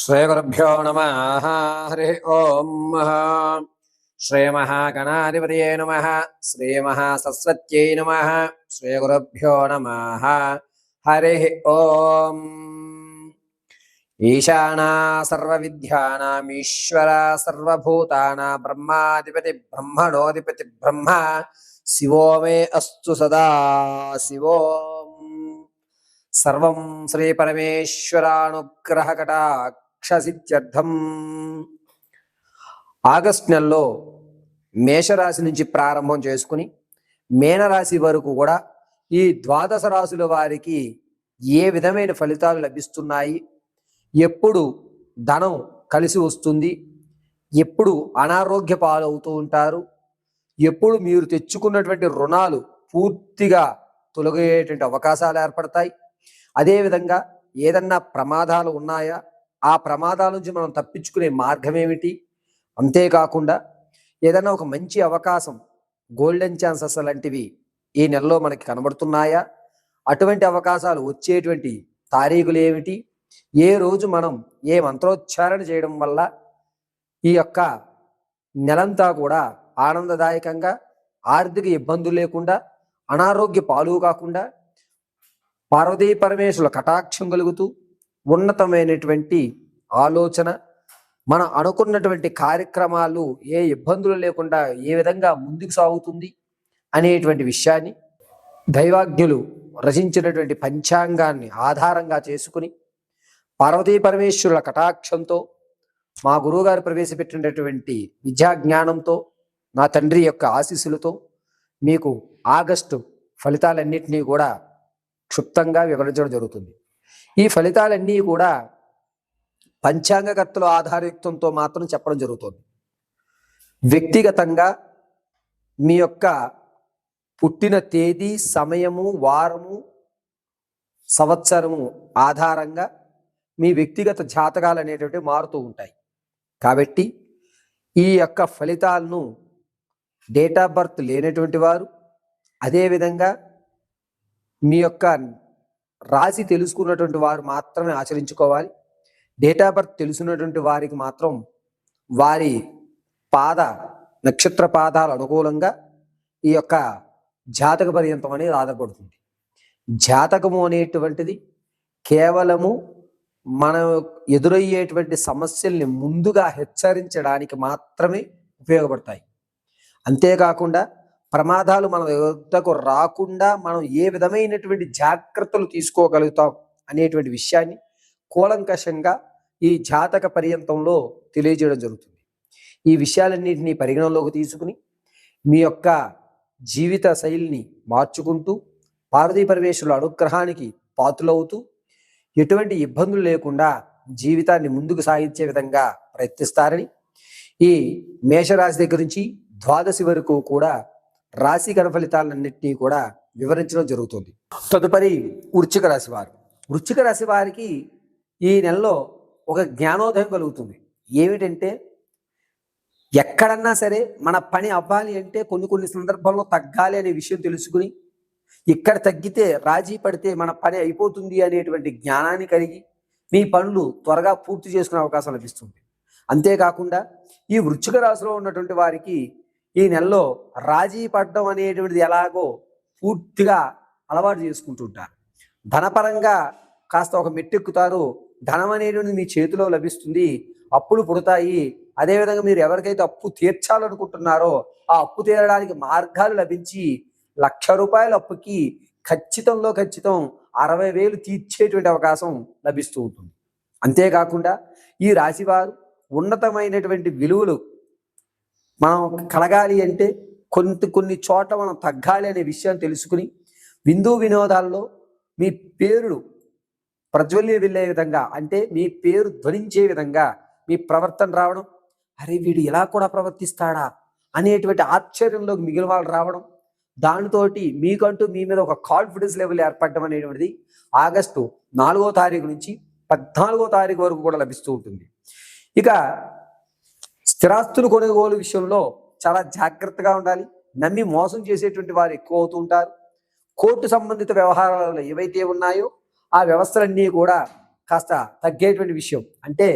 శ్రీగురుభ్యో నమః. హరి ఓం. శ్రీమహాగణాధిపతయే నమః. శ్రీమహాసరస్వత్యై నమః. శ్రీగురుభ్యో నమః. హరి ఓం. ఈశానా సర్వవిద్యానామీశ్వర సర్వభూతానాం బ్రహ్మాధిపతి బ్రహ్మణోధిపతి బ్రహ్మ శివో మే అస్తు సదా శివోం. సర్వం శ్రీ పరమేశ్వరానుగ్రహ కటాక్షసిద్ధ్యర్థం. ఆగస్టు నెలలో మేషరాశి నుంచి ప్రారంభం చేసుకుని మీనరాశి వరకు కూడా ఈ ద్వాదశ రాశుల వారికి ఏ విధమైన ఫలితాలు లభిస్తున్నాయి, ఎప్పుడు ధనం కలిసి వస్తుంది, ఎప్పుడు అనారోగ్య పాలవుతూ ఉంటారు, ఎప్పుడు మీరు తెచ్చుకున్నటువంటి రుణాలు పూర్తిగా తొలగేటువంటి అవకాశాలు ఏర్పడతాయి, అదేవిధంగా ఏదన్నా ప్రమాదాలు ఉన్నాయా, ఆ ప్రమాదాల నుంచి మనం తప్పించుకునే మార్గం ఏమిటి, అంతేకాకుండా ఏదన్నా ఒక మంచి అవకాశం, గోల్డెన్ ఛాన్సెస్ లాంటివి ఈ నెలలో మనకి కనబడుతున్నాయా, అటువంటి అవకాశాలు వచ్చేటువంటి తారీఖులు ఏమిటి, ఏ రోజు మనం ఏ మంత్రోచ్చారణ చేయడం వల్ల ఈ యొక్క నెలంతా కూడా ఆనందదాయకంగా, ఆర్థిక ఇబ్బందులు లేకుండా, అనారోగ్య పాలు కాకుండా, పార్వతీ పరమేశ్వరుల కటాక్షం కలుగుతూ ఉన్నతమైనటువంటి ఆలోచన, మనం అనుకున్నటువంటి కార్యక్రమాలు ఏ ఇబ్బందులు లేకుండా ఏ విధంగా ముందుకు సాగుతుంది అనేటువంటి విషయాన్ని దైవాజ్ఞులు రచించినటువంటి పంచాంగాన్ని ఆధారంగా చేసుకుని పార్వతీ పరమేశ్వరుల కటాక్షంతో, మా గురువుగారు ప్రవేశపెట్టినటువంటి విద్యా జ్ఞానంతో, నా తండ్రి యొక్క ఆశీస్సులతో మీకు ఆగస్టు ఫలితాలన్నింటినీ కూడా క్షుప్తంగా వివరించడం జరుగుతుంది. ఈ ఫలితాలన్నీ కూడా పంచాంగకర్తల ఆధారయుక్తంతో మాత్రం చెప్పడం జరుగుతుంది. వ్యక్తిగతంగా మీ యొక్క పుట్టిన తేదీ, సమయము, వారము, సంవత్సరము ఆధారంగా మీ వ్యక్తిగత జాతకాలు అనేటువంటివి మారుతూ ఉంటాయి. కాబట్టి ఈ యొక్క ఫలితాలను డేట్ ఆఫ్ బర్త్ లేనటువంటి వారు, అదేవిధంగా మీ యొక్క రాశి తెలుసుకున్నటువంటి వారు మాత్రమే ఆచరించుకోవాలి. డేట్ ఆఫ్ బర్త్ తెలుసుకున్నటువంటి వారికి మాత్రం వారి పాద నక్షత్ర పాదాలు అనుకూలంగా ఈ యొక్క జాతక పర్యంతం అనేది ఆధారపడుతుంది. జాతకము అనేటువంటిది కేవలము మనం ఎదురయ్యేటువంటి సమస్యల్ని ముందుగా హెచ్చరించడానికి మాత్రమే ఉపయోగపడతాయి. అంతేకాకుండా ప్రమాదాలు మన వద్దకు రాకుండా మనం ఏ విధమైనటువంటి జాగ్రత్తలు తీసుకోగలుగుతాం అనేటువంటి విషయాన్ని కూలంకషంగా ఈ జాతక పర్యంతంలో తెలియజేయడం జరుగుతుంది. ఈ విషయాలన్నింటినీ పరిగణనలోకి తీసుకుని మీ యొక్క జీవిత శైలిని మార్చుకుంటూ పార్వతీ పరమేశ్వరుల అనుగ్రహానికి పాత్రులవుతూ ఎటువంటి ఇబ్బందులు లేకుండా జీవితాన్ని ముందుకు సాగించే విధంగా ప్రయత్నిస్తారని ఈ మేషరాశి దగ్గర నుంచి ద్వాదశి వరకు కూడా రాశి గణ ఫలితాలన్నింటినీ కూడా వివరించడం జరుగుతుంది. తదుపరి వృశ్చిక రాశి వారు. వృశ్చిక రాశి వారికి ఈ నెలలో ఒక జ్ఞానోదయం కలుగుతుంది. ఏమిటంటే, ఎక్కడన్నా సరే మన పని అవ్వాలి అంటే కొన్ని సందర్భాల్లో తగ్గాలి అనే విషయం తెలుసుకుని, ఇక్కడ తగ్గితే రాజీ పడితే మన పని అయిపోతుంది అనేటువంటి జ్ఞానాన్ని కలిగి మీ పనులు త్వరగా పూర్తి చేసుకునే అవకాశం లభిస్తుంది. అంతేకాకుండా ఈ వృశ్చిక రాశిలో ఉన్నటువంటి వారికి ఈ నెలలో రాజీ పడడం అనేటువంటిది ఎలాగో పూర్తిగా అలవాటు చేసుకుంటుంటారు. ధనపరంగా కాస్త ఒక మెట్టెక్కుతారు. ధనం అనేటువంటిది మీ చేతిలో లభిస్తుంది, అప్పులు పుడతాయి. అదేవిధంగా మీరు ఎవరికైతే అప్పు తీర్చాలనుకుంటున్నారో ఆ అప్పు తీరడానికి మార్గాలు లభించి 1,00,000 రూపాయల అప్పుకి ఖచ్చితం 60,000 తీర్చేటువంటి అవకాశం లభిస్తూ ఉంటుంది. అంతేకాకుండా ఈ రాశివారు ఉన్నతమైనటువంటి విలువలు మనం కలగాలి అంటే కొన్ని చోట్ల మనం తగ్గాలి అనే విషయాన్ని తెలుసుకుని విందు వినోదాల్లో మీ పేరు ప్రజ్వల్లి వెళ్ళే విధంగా, అంటే మీ పేరు ధ్వనించే విధంగా మీ ప్రవర్తన రావడం, అరే వీడు ఇలా కూడా ప్రవర్తిస్తాడా అనేటువంటి ఆశ్చర్యంలోకి మిగిలిన వాళ్ళు రావడం, దానితోటి మీకంటూ మీ మీద ఒక కాన్ఫిడెన్స్ లెవెల్ ఏర్పడడం అనేటువంటిది ఆగస్టు 4వ తారీఖు నుంచి 14వ తారీఖు వరకు కూడా లభిస్తూ ఉంటుంది. ఇక స్థిరాస్తులు కొనుగోలు విషయంలో చాలా జాగ్రత్తగా ఉండాలి. నమ్మి మోసం చేసేటువంటి వారు ఎక్కువ అవుతూ ఉంటారు. కోర్టు సంబంధిత వ్యవహారాలు ఏవైతే ఉన్నాయో ఆ వ్యవస్థలన్నీ కూడా కాస్త తగ్గేటువంటి విషయం. అంటే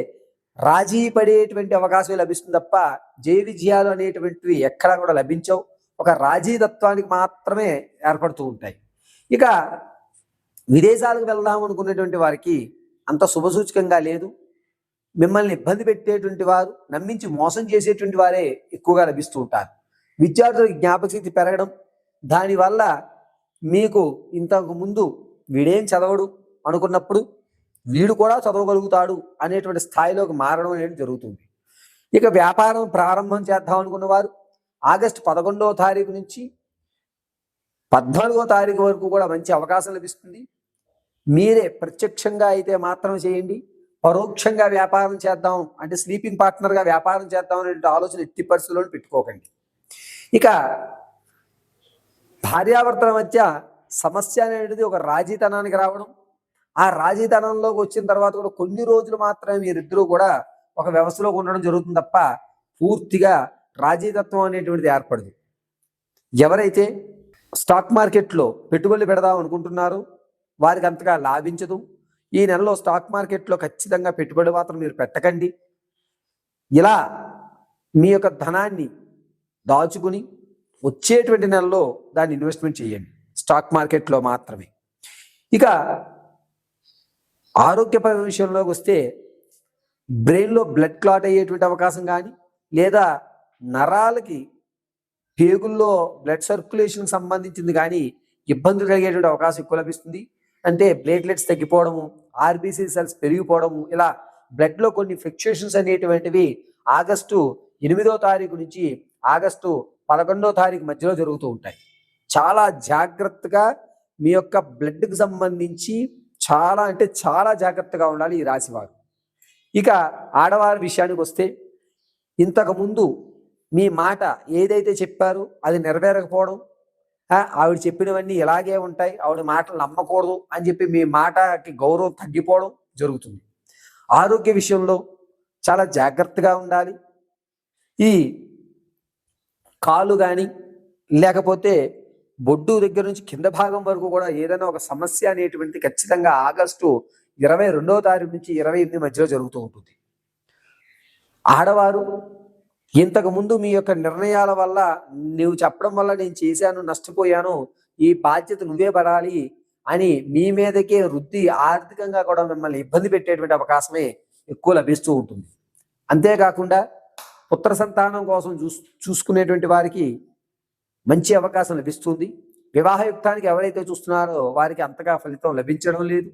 రాజీ పడేటువంటి అవకాశం లభిస్తుంది తప్ప జయ విజయాలు అనేటువంటివి ఎక్కడా కూడా లభించవు. ఒక రాజీ తత్వానికి మాత్రమే ఏర్పడుతూ ఉంటాయి. ఇక విదేశాలకు వెళ్దాం అనుకునేటువంటి వారికి అంత శుభసూచకంగా లేదు. మిమ్మల్ని ఇబ్బంది పెట్టేటువంటి వారు, నమ్మించి మోసం చేసేటువంటి వారే ఎక్కువగా లభిస్తూ ఉంటారు. విద్యార్థులకు జ్ఞాపకశక్తి పెరగడం, దానివల్ల మీకు ఇంతకు ముందు వీడేం చదవడు అనుకున్నప్పుడు వీడు కూడా చదవగలుగుతాడు అనేటువంటి స్థాయిలోకి మారడం అనేది జరుగుతుంది. ఇక వ్యాపారం ప్రారంభం చేద్దాం అనుకున్న వారు ఆగస్టు 11వ తారీఖు నుంచి 14వ తారీఖు వరకు కూడా మంచి అవకాశం లభిస్తుంది. మీరే ప్రత్యక్షంగా అయితే మాత్రం చేయండి. పరోక్షంగా వ్యాపారం చేద్దాం అంటే స్లీపింగ్ పార్ట్నర్గా వ్యాపారం చేద్దాం అనే ఆలోచన ఎట్టి పరిస్థితుల్లో పెట్టుకోకండి. ఇక భార్యాభర్తల మధ్య సమస్య అనేది ఒక రాజీతనానికి రావడం, ఆ రాజీతనంలోకి వచ్చిన తర్వాత కూడా కొన్ని రోజులు మాత్రమే మీరిద్దరూ కూడా ఒక వ్యవస్థలోకి ఉండడం జరుగుతుంది తప్ప పూర్తిగా రాజీతత్వం అనేటువంటిది ఏర్పడదు. ఎవరైతే స్టాక్ మార్కెట్లో పెట్టుబడులు పెడదాం అనుకుంటున్నారో వారికి అంతగా లాభించదు. ఈ నెలలో స్టాక్ మార్కెట్లో ఖచ్చితంగా పెట్టుబడి మాత్రం మీరు పెట్టకండి. ఇలా మీ యొక్క ధనాన్ని దాచుకుని వచ్చేటువంటి నెలలో దాన్ని ఇన్వెస్ట్మెంట్ చేయండి స్టాక్ మార్కెట్లో మాత్రమే. ఇక ఆరోగ్యపర విషయంలోకి వస్తే బ్రెయిన్లో బ్లడ్ క్లాట్ అయ్యేటువంటి అవకాశం కానీ, లేదా నరాలకి పేగుల్లో బ్లడ్ సర్క్యులేషన్ సంబంధించింది కానీ ఇబ్బందులు కలిగేటువంటి అవకాశం ఎక్కువ లభిస్తుంది. అంటే ప్లేట్లెట్స్ తగ్గిపోవడము, ఆర్బీసీ సెల్స్ పెరిగిపోవడము, ఇలా బ్లడ్లో కొన్ని ఫ్లక్చుయేషన్స్ అనేటువంటివి ఆగస్టు 8వ తారీఖు నుంచి ఆగస్టు 11వ తారీఖు మధ్యలో జరుగుతూ ఉంటాయి. చాలా జాగ్రత్తగా మీ యొక్క బ్లడ్కి సంబంధించి చాలా అంటే చాలా జాగ్రత్తగా ఉండాలి ఈ రాశివారు. ఇక ఆడవారి విషయానికి వస్తే ఇంతకుముందు మీ మాట ఏదైతే చెప్పారో అది నెరవేరకపోవడం, ఆవిడ చెప్పినవన్నీ ఇలాగే ఉంటాయి, ఆవిడ మాటలు నమ్మకూడదు అని చెప్పి మీ మాటకి గౌరవం తగ్గిపోవడం జరుగుతుంది. ఆరోగ్య విషయంలో చాలా జాగ్రత్తగా ఉండాలి. ఈ కాలు కానీ లేకపోతే బొడ్డు దగ్గర నుంచి కింద భాగం వరకు కూడా ఏదైనా ఒక సమస్య అనేటువంటిది ఖచ్చితంగా ఆగస్టు 22వ తారీఖు నుంచి 28 మధ్యలో జరుగుతూ ఉంటుంది. ఆడవారు ఇంతకు ముందు మీ యొక్క నిర్ణయాల వల్ల, నువ్వు చెప్పడం వల్ల నేను చేశాను, నష్టపోయాను, ఈ బాధ్యత నువ్వే పడాలి అని మీ మీదకే రుద్ది ఆర్థికంగా కూడా మిమ్మల్ని ఇబ్బంది పెట్టేటువంటి అవకాశమే ఎక్కువ లభిస్తూ ఉంటుంది. అంతేకాకుండా పుత్ర సంతానం కోసం చూసుకునేటువంటి వారికి మంచి అవకాశం లభిస్తుంది. వివాహయుక్తానికి ఎవరైతే చూస్తున్నారో వారికి అంతగా ఫలితం లభించడం లేదు.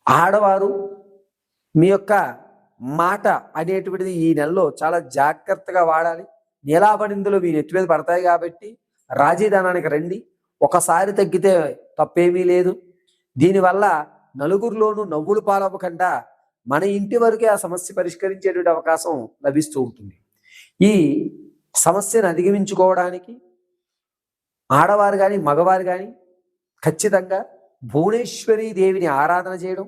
ఆడవారు మీ యొక్క మాట అనేటువంటిది ఈ నెలలో చాలా జాగ్రత్తగా వాడాలి. నీలాపనిందులు మీ నెత్తి మీద పడతాయి కాబట్టి రాజీదానానికి రండి. ఒకసారి తగ్గితే తప్పేమీ లేదు. దీనివల్ల నలుగురిలోనూ నవ్వులు పాలవ్వకుండా మన ఇంటి వరకే ఆ సమస్య పరిష్కరించేటువంటి అవకాశం లభిస్తూ ఉంటుంది. ఈ సమస్యను అధిగమించుకోవడానికి ఆడవారు కానీ మగవారు కానీ ఖచ్చితంగా భువనేశ్వరీ దేవిని ఆరాధన చేయడం,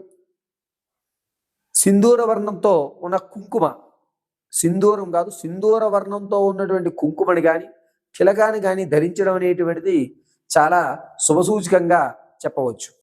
సింధూర వర్ణంతో ఉన్న కుంకుమ, సింధూరం కాదు సింధూర వర్ణంతో ఉన్నటువంటి కుంకుమని కానీ తిలకాన్ని కానీ ధరించడం అనేటువంటిది చాలా శుభసూచకంగా చెప్పవచ్చు.